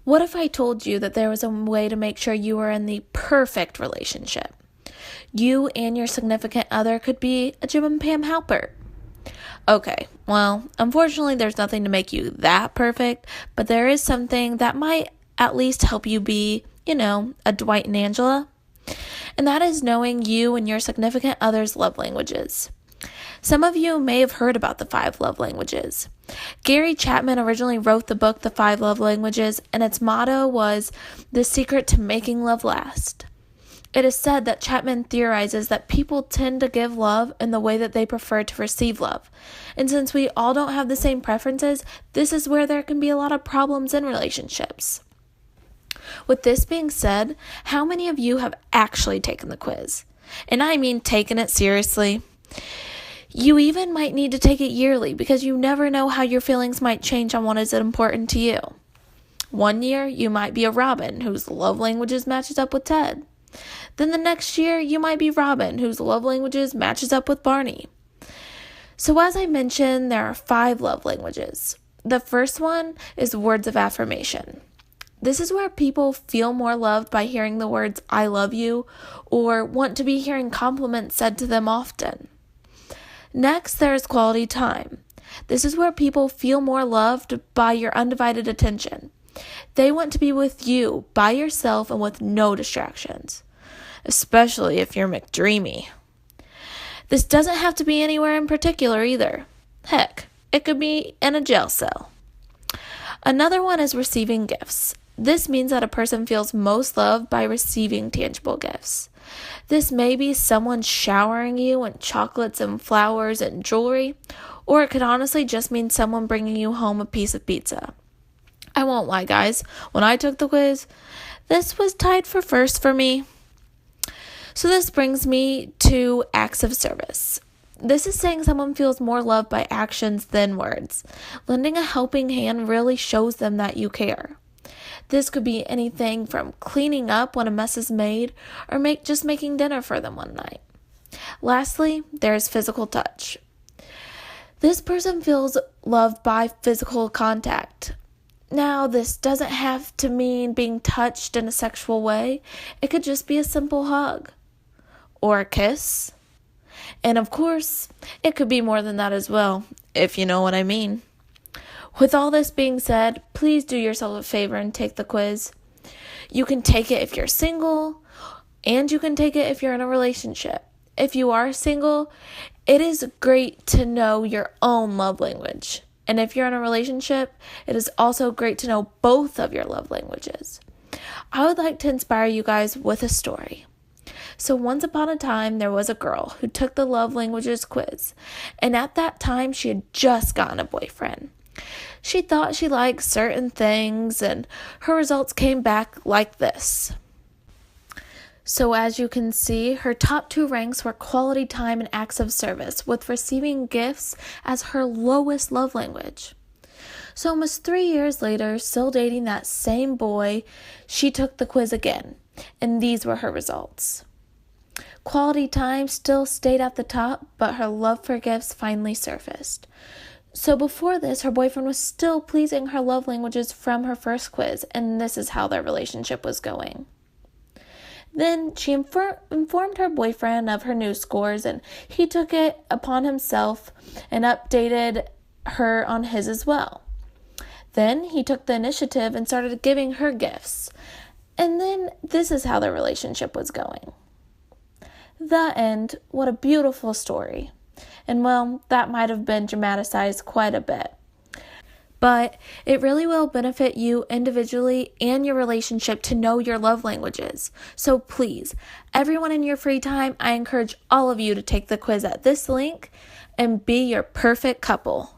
What if I told you that there was a way to make sure you were in the perfect relationship? You and your significant other could be a Jim and Pam Halpert. Okay, well, unfortunately, there's nothing to make you that perfect, but there is something that might at least help you be, a Dwight and Angela. And that is knowing you and your significant other's love languages. Some of you may have heard about the 5 love languages. Gary Chapman originally wrote the book, The 5 Love Languages, and its motto was, "The secret to making love last." It is said that Chapman theorizes that people tend to give love in the way that they prefer to receive love. And since we all don't have the same preferences, this is where there can be a lot of problems in relationships. With this being said, how many of you have actually taken the quiz? And I mean taken it seriously. You even might need to take it yearly because you never know how your feelings might change on what is important to you. One year, you might be a Robin whose love languages matches up with Ted. Then the next year, you might be Robin whose love languages matches up with Barney. So as I mentioned, there are 5 love languages. The first one is words of affirmation. This is where people feel more loved by hearing the words "I love you" or want to be hearing compliments said to them often. Next, there is quality time. This is where people feel more loved by your undivided attention. They want to be with you, by yourself, and with no distractions. Especially if you're McDreamy. This doesn't have to be anywhere in particular either. Heck, it could be in a jail cell. Another one is receiving gifts. This means that a person feels most loved by receiving tangible gifts. This may be someone showering you in chocolates and flowers and jewelry, or it could honestly just mean someone bringing you home a piece of pizza. I won't lie, guys. When I took the quiz, this was tied for first for me. So this brings me to acts of service. This is saying someone feels more loved by actions than words. Lending a helping hand really shows them that you care. This could be anything from cleaning up when a mess is made or just making dinner for them one night. Lastly, there's physical touch. This person feels loved by physical contact. Now, this doesn't have to mean being touched in a sexual way. It could just be a simple hug or a kiss. And of course, it could be more than that as well, if you know what I mean. With all this being said, please do yourself a favor and take the quiz. You can take it if you're single, and you can take it if you're in a relationship. If you are single, it is great to know your own love language. And if you're in a relationship, it is also great to know both of your love languages. I would like to inspire you guys with a story. So once upon a time, there was a girl who took the love languages quiz. And at that time, she had just gotten a boyfriend. She thought she liked certain things, and her results came back like this. So as you can see, her top 2 ranks were quality time and acts of service, with receiving gifts as her lowest love language. So almost 3 years later, still dating that same boy, she took the quiz again, and these were her results. Quality time still stayed at the top, but her love for gifts finally surfaced. So before this, her boyfriend was still pleasing her love languages from her first quiz, and this is how their relationship was going. Then she informed her boyfriend of her new scores, and he took it upon himself and updated her on his as well. Then he took the initiative and started giving her gifts. And then this is how their relationship was going. The end. What a beautiful story. And well, that might have been dramatized quite a bit. But it really will benefit you individually and your relationship to know your love languages. So please, everyone in your free time, I encourage all of you to take the quiz at this link and be your perfect couple.